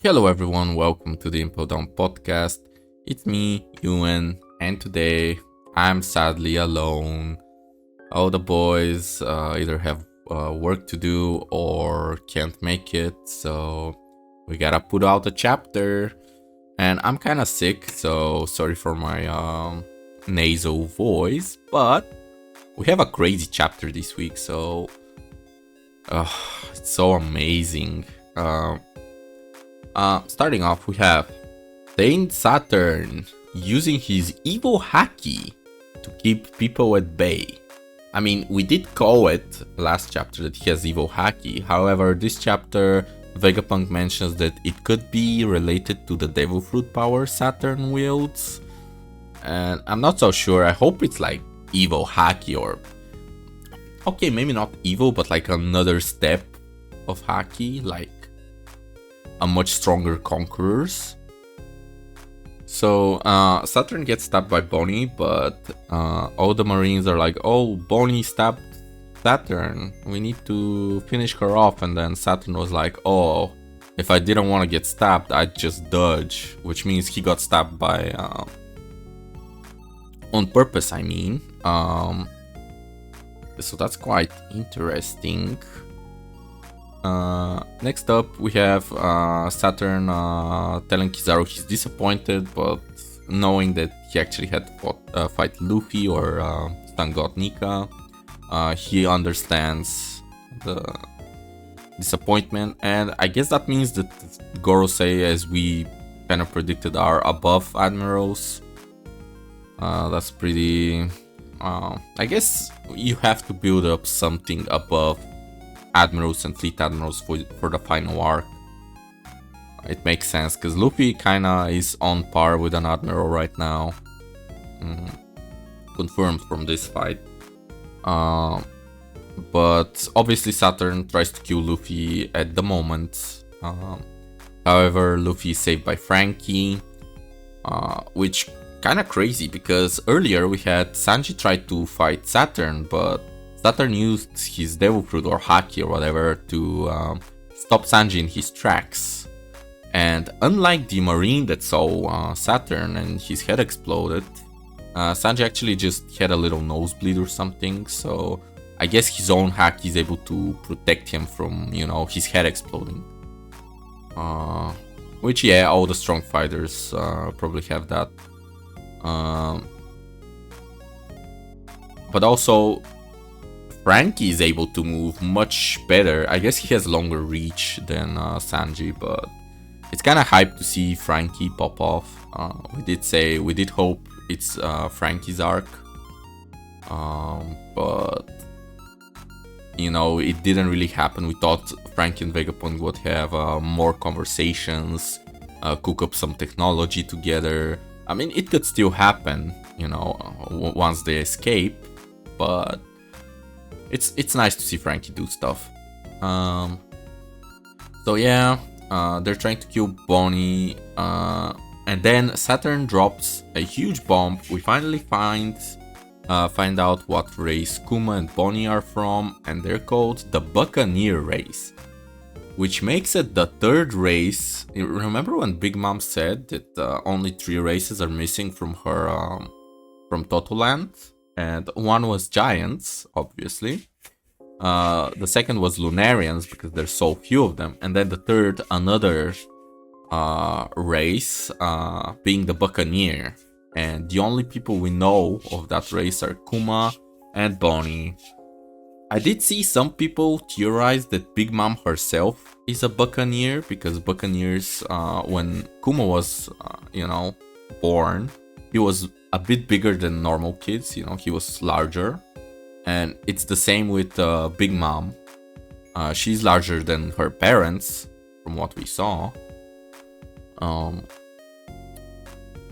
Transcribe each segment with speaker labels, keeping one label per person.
Speaker 1: Hello everyone, welcome to the Impel podcast. It's me, Yuen, and today I'm sadly alone. All the boys either have work to do or can't make it, so we gotta put out a chapter. And I'm kinda sick, so sorry for my nasal voice, but we have a crazy chapter this week, so it's so amazing. Starting off, we have Saturn using his evil haki to keep people at bay. I mean, we did call it last chapter that he has evil haki. However, this chapter, Vegapunk mentions that it could be related to the devil fruit power Saturn wields. And I'm not so sure. I hope it's like evil haki or... Okay, maybe not evil, but like another step of haki, like a much stronger conquerors. So Saturn gets stabbed by Bonnie, but all the Marines are like, oh, Bonnie stabbed Saturn, we need to finish her off. And then Saturn was like, oh, if I didn't want to get stabbed, I'd just dodge, which means he got stabbed by on purpose, I mean. So that's quite interesting. Next up, we have Saturn telling Kizaru he's disappointed, but knowing that he actually had to fight Luffy or Sun God Nika, he understands the disappointment, and I guess that means that Gorosei, as we kind of predicted, are above admirals. That's pretty... I guess you have to build up something above admirals and fleet admirals for the final arc. It makes sense because Luffy kinda is on par with an admiral right now. Confirmed from this fight. But obviously Saturn tries to kill Luffy at the moment. However, Luffy is saved by Frankie, which kinda crazy because earlier we had Sanji try to fight Saturn, but Saturn used his devil fruit or haki or whatever to stop Sanji in his tracks. And unlike the marine that saw Saturn and his head exploded, Sanji actually just had a little nosebleed or something, so I guess his own haki is able to protect him from, you know, his head exploding. Which, yeah, all the strong fighters probably have that. But also, Frankie is able to move much better. I guess he has longer reach than Sanji, but it's kind of hype to see Frankie pop off. We did hope it's Frankie's arc, but you know, it didn't really happen. We thought Frankie and Vegapunk would have more conversations, cook up some technology together. I mean, it could still happen, you know, once they escape, but it's nice to see Frankie do stuff. So yeah, they're trying to kill Bonnie, and then Saturn drops a huge bomb. We finally find out what race Kuma and Bonnie are from, and they're called the Buccaneer Race, which makes it the third race. Remember when Big Mom said that only 3 races are missing from her from Totoland? And one was giants, obviously. The second was Lunarians, because there's so few of them. And then the third, another race, being the Buccaneer. And the only people we know of that race are Kuma and Bonnie. I did see some people theorize that Big Mom herself is a Buccaneer, because Buccaneers, when Kuma was, you know, born, he was a bit bigger than normal kids, you know, he was larger. And it's the same with Big Mom. She's larger than her parents, from what we saw.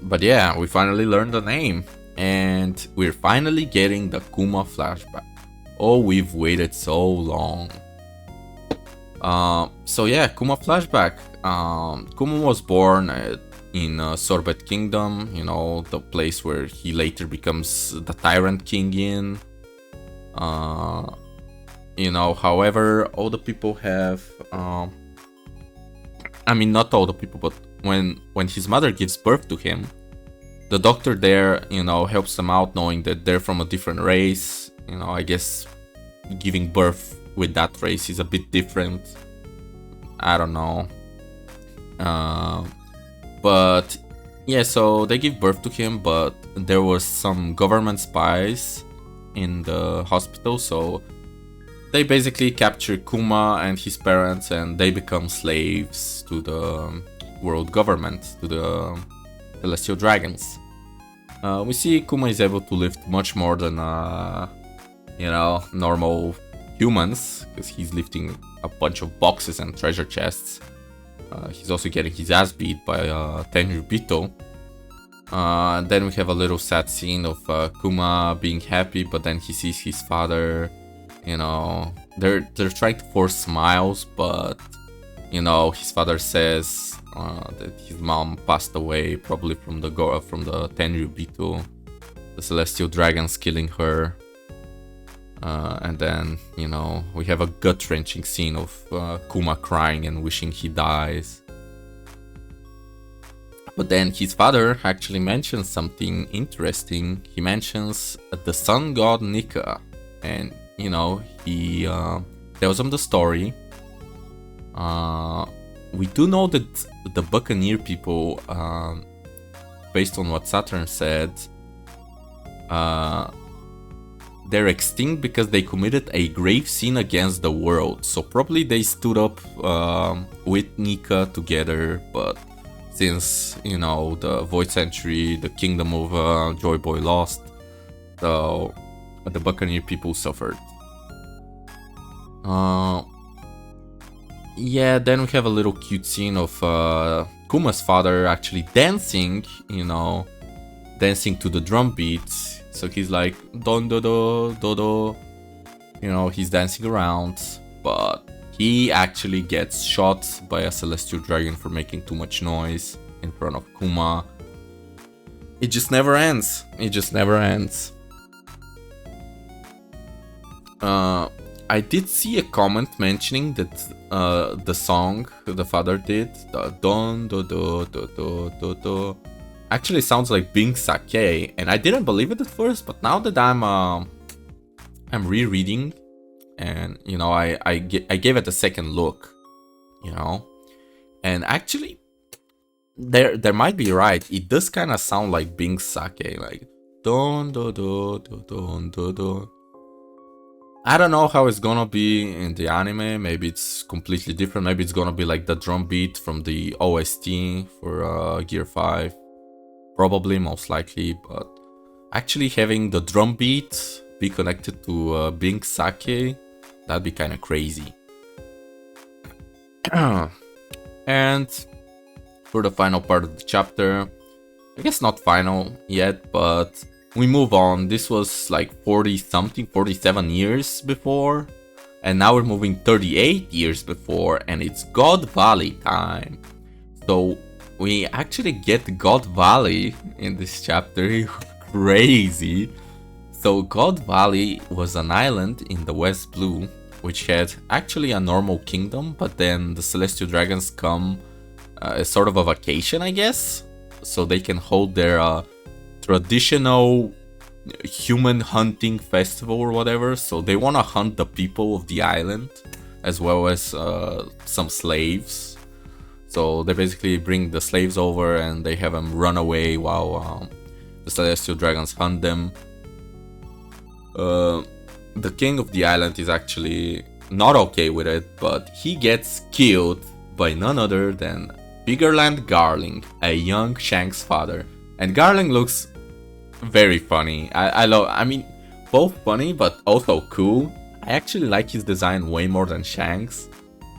Speaker 1: But yeah, we finally learned the name. And we're finally getting the Kuma Flashback. Oh, we've waited so long. So yeah, Kuma Flashback. Kuma was born in Sorbet Kingdom, you know, the place where he later becomes the Tyrant King in. You know, however, all the people have I mean, not all the people, but when his mother gives birth to him, the doctor there, you know, helps them out, knowing that they're from a different race. You know, I guess giving birth with that race is a bit different. I don't know. But yeah, so they give birth to him, but there was some government spies in the hospital, so they basically capture Kuma and his parents, and they become slaves to the world government, to the Celestial Dragons. We see Kuma is able to lift much more than, you know, normal humans, because he's lifting a bunch of boxes and treasure chests. He's also getting his ass beat by Tenryubito. And then we have a little sad scene of Kuma being happy, but then he sees his father. You know, they're trying to force smiles, but you know, his father says that his mom passed away, probably from the Tenryubito, the Celestial Dragons killing her. And then, you know, we have a gut-wrenching scene of Kuma crying and wishing he dies. But then his father actually mentions something interesting. He mentions the sun god Nika, and you know, he tells him the story. We do know that the Buccaneer people, based on what Saturn said, they're extinct because they committed a grave sin against the world. So probably they stood up with Nika together, but since, you know, the Void Century, the Kingdom of Joy Boy lost, so the Buccaneer people suffered. Yeah, then we have a little cute scene of Kuma's father actually dancing, you know, dancing to the drum beats. So he's like, don do do do do, you know, he's dancing around, but he actually gets shot by a Celestial Dragon for making too much noise in front of Kuma. It just never ends. It just never ends. I did see a comment mentioning that the song the father did, the don do do do do do do, actually sounds like Bing Sake, and I didn't believe it at first, but now that I'm rereading, and you know, I gave it a second look, you know, and actually there might be right. It does kind of sound like Bing Sake, like don do do do don do do. I don't know how it's gonna be in the anime. Maybe it's completely different. Maybe it's gonna be like the drum beat from the OST for Gear 5. Probably, most likely. But actually having the drum beat be connected to Bing Sake, that'd be kind of crazy. And for the final part of the chapter, I guess not final yet, but we move on. This was like 47 years before, and now we're moving 38 years before, and it's God Valley time. So we actually get God Valley in this chapter. Crazy. So God Valley was an island in the West Blue, which had actually a normal kingdom, but then the Celestial Dragons come as sort of a vacation, I guess, so they can hold their traditional human hunting festival or whatever. So they want to hunt the people of the island as well as some slaves. So they basically bring the slaves over and they have them run away while the Celestial Dragons hunt them. The king of the island is actually not okay with it, but he gets killed by none other than Biggerland Garling, a young Shanks' father. And Garling looks very funny. I mean, both funny but also cool. I actually like his design way more than Shanks.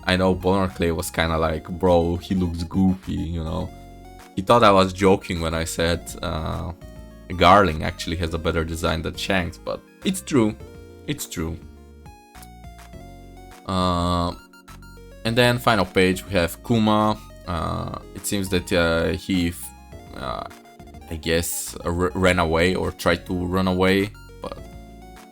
Speaker 1: I know Bonar Clay was kind of like, bro, he looks goofy, you know. He thought I was joking when I said Garling actually has a better design than Shanks, but it's true. It's true. And then final page we have Kuma. It seems that he I guess ran away or tried to run away, but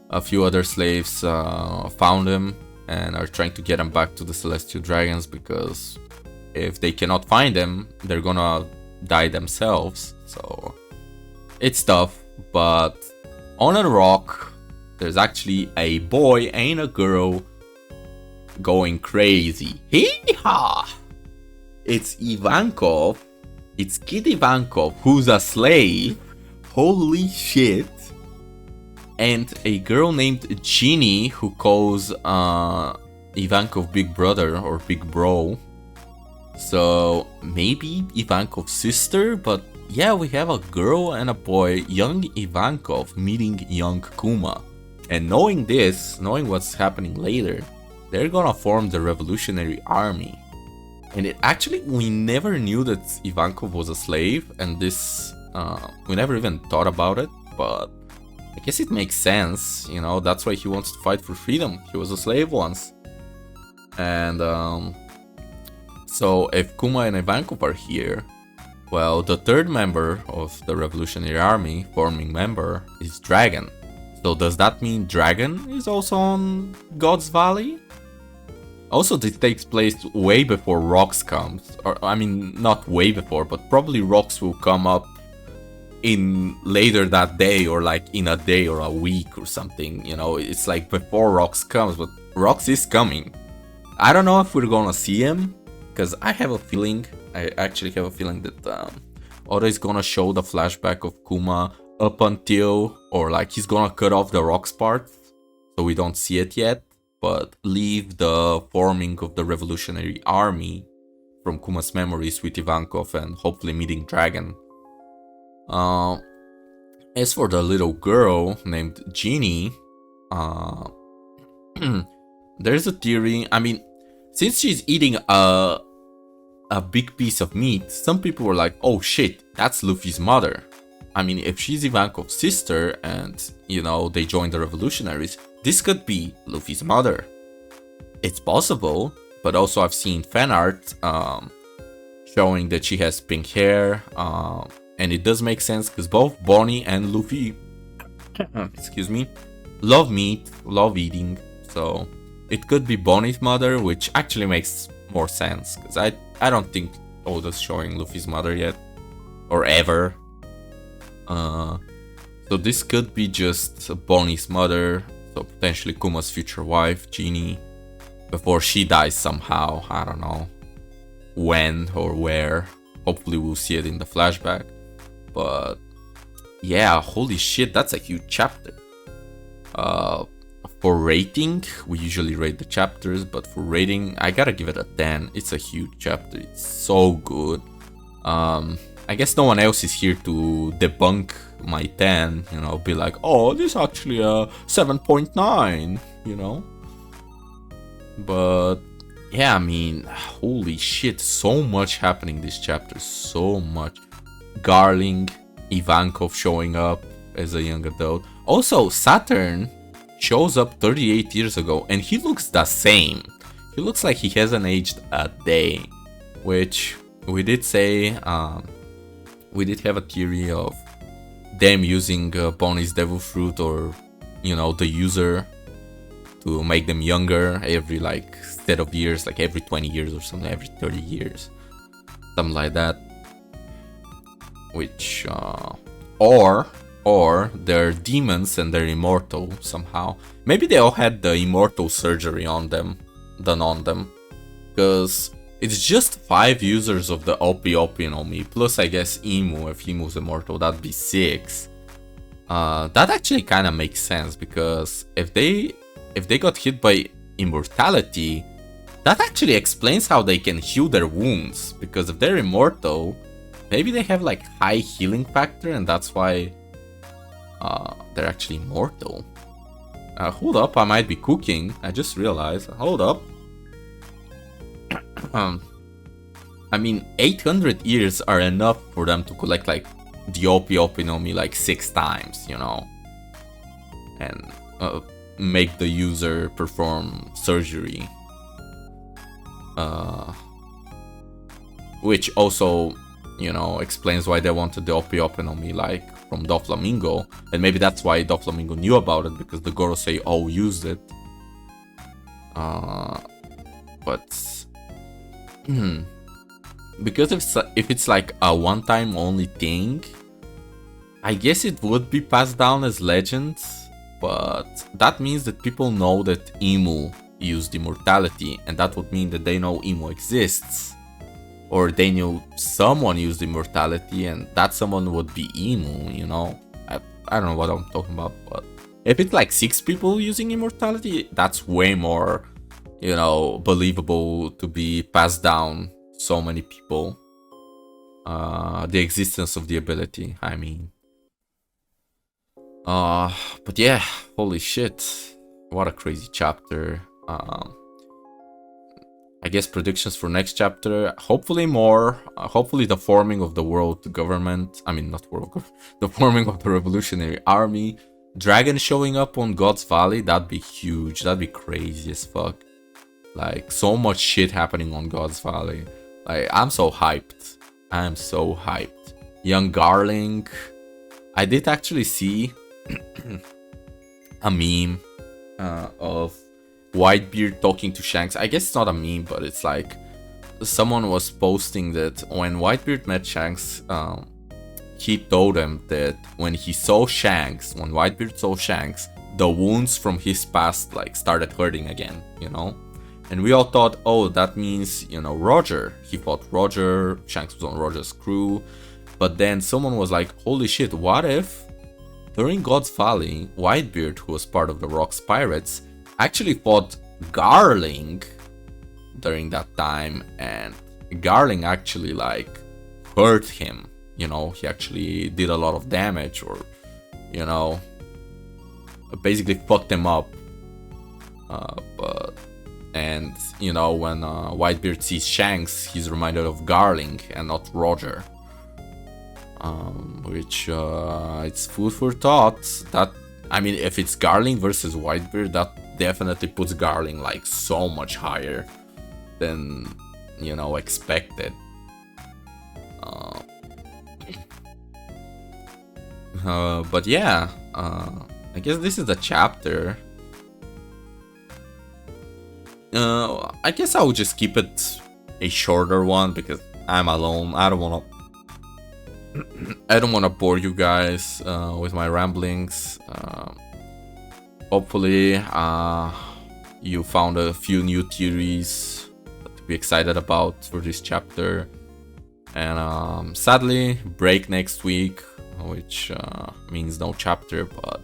Speaker 1: a few other slaves found him and are trying to get him back to the Celestial Dragons because if they cannot find them, they're gonna die themselves. So it's tough, but on a rock, there's actually a boy and a girl going crazy. Hee-haw! It's IVANKOV. It's Kid IVANKOV, who's a slave. Holy shit. And a girl named GINNY, who calls IVANKOV big brother or big bro. So maybe IVANKOV's sister, but yeah, we have a girl and a boy, young IVANKOV meeting young Kuma. And knowing this, knowing what's happening later, they're gonna form the Revolutionary Army. And it actually, we never knew that IVANKOV was a slave, and this, we never even thought about it, but I guess it makes sense, you know, that's why he wants to fight for freedom. He was a slave once. And so if Kuma and IVANKOV are here, well, the third member of the Revolutionary Army, forming member, is Dragon. So does that mean Dragon is also on God's Valley? Also, this takes place way before Rocks comes. Or, I mean, not way before, but probably Rocks will come up in later that day, or like in a day or a week or something. You know, it's like before Rocks comes, but Rocks is coming. I don't know if we're gonna see him, because I have a feeling, I actually have a feeling that Oda is gonna show the flashback of Kuma up until, or like he's gonna cut off the Rocks part, so we don't see it yet, but leave the forming of the Revolutionary Army from Kuma's memories with IVANKOV and hopefully meeting Dragon. As for the little girl named GINNY, there's a theory. I mean, since she's eating a big piece of meat, some people were like, oh shit, that's Luffy's mother. I mean, if she's IVANKOV's sister and, you know, they join the revolutionaries, this could be Luffy's mother. It's possible, but also I've seen fan art showing that she has pink hair, and it does make sense because both Bonnie and Luffy, excuse me, love meat, love eating, so it could be Bonnie's mother, which actually makes more sense, because I don't think Oda's showing Luffy's mother yet, or ever. So this could be just Bonnie's mother, so potentially Kuma's future wife, GINNY, before she dies somehow. I don't know when or where. Hopefully we'll see it in the flashback. But yeah, holy shit, that's a huge chapter. For rating, we usually rate the chapters, but for rating, I gotta give it a 10. It's a huge chapter. It's so good. I guess no one else is here to debunk my 10, you know, be like, oh, this is actually a 7.9, you know. But yeah, I mean, holy shit, so much happening this chapter, so much. Garling, IVANKOV showing up as a young adult. Also, Saturn shows up 38 years ago and he looks the same. He looks like he hasn't aged a day, which we did say, we did have a theory of them using Bonnie's devil fruit, or, you know, the user, to make them younger every like set of years, like every 20 years or something, every 30 years, something like that. Which, or they're demons and they're immortal somehow. Maybe they all had the immortal surgery on them, done on them, because it's just 5 users of the OP no Mi, plus I guess Imu, if Imu's immortal, that'd be 6. That actually kind of makes sense, because if they got hit by immortality, that actually explains how they can heal their wounds, because if they're immortal, maybe they have like high healing factor and that's why they're actually immortal. Hold up, I might be cooking, I just realized. Hold up. I mean, 800 years are enough for them to collect like the OP no Mi like 6 times, you know, and make the user perform surgery, which also, you know, explains why they wanted the OP no Mi like from Doflamingo, and maybe that's why Doflamingo knew about it, because the Gorosei all used it. But because if it's like a one-time only thing, I guess it would be passed down as legend, but that means that people know that Imu used immortality, and that would mean that they know Imu exists. Or they knew someone used immortality, and that someone would be Imu, you know? I don't know what I'm talking about, but if it's like 6 people using immortality, that's way more, you know, believable to be passed down to so many people. The existence of the ability, I mean. But yeah, holy shit. What a crazy chapter. I guess predictions for next chapter, hopefully more, hopefully the forming of the world government, I mean not world government, the forming of the revolutionary army, dragon showing up on God's Valley, that'd be huge, that'd be crazy as fuck. Like, so much shit happening on God's Valley. Like, I'm so hyped, I'm so hyped. Young Garling, I did actually see a meme of Whitebeard talking to Shanks. I guess it's not a meme, but it's like someone was posting that when Whitebeard met Shanks, he told him that when he saw Shanks, when Whitebeard saw Shanks, the wounds from his past like started hurting again, you know? And we all thought, oh, that means, you know, Roger. He fought Roger, Shanks was on Roger's crew. But then someone was like, holy shit, what if during God's Valley, Whitebeard, who was part of the Rocks Pirates, actually fought Garling during that time, and Garling actually like hurt him, you know, he actually did a lot of damage, or, you know, basically fucked him up. And you know, when Whitebeard sees Shanks, he's reminded of Garling and not Roger. Which it's food for thought. That, I mean, if it's Garling versus Whitebeard, that definitely puts Garling like so much higher than, you know, expected. But yeah, I guess this is the chapter. I guess I would just keep it a shorter one because I'm alone. I don't wanna bore you guys with my ramblings. Hopefully, you found a few new theories to be excited about for this chapter. And sadly, break next week, which means no chapter, but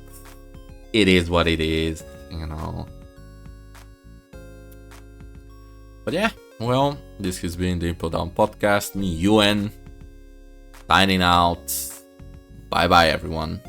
Speaker 1: it is what it is, you know. But yeah, well, this has been the Impel Down Podcast. Me, Yuen, signing out. Bye bye, everyone.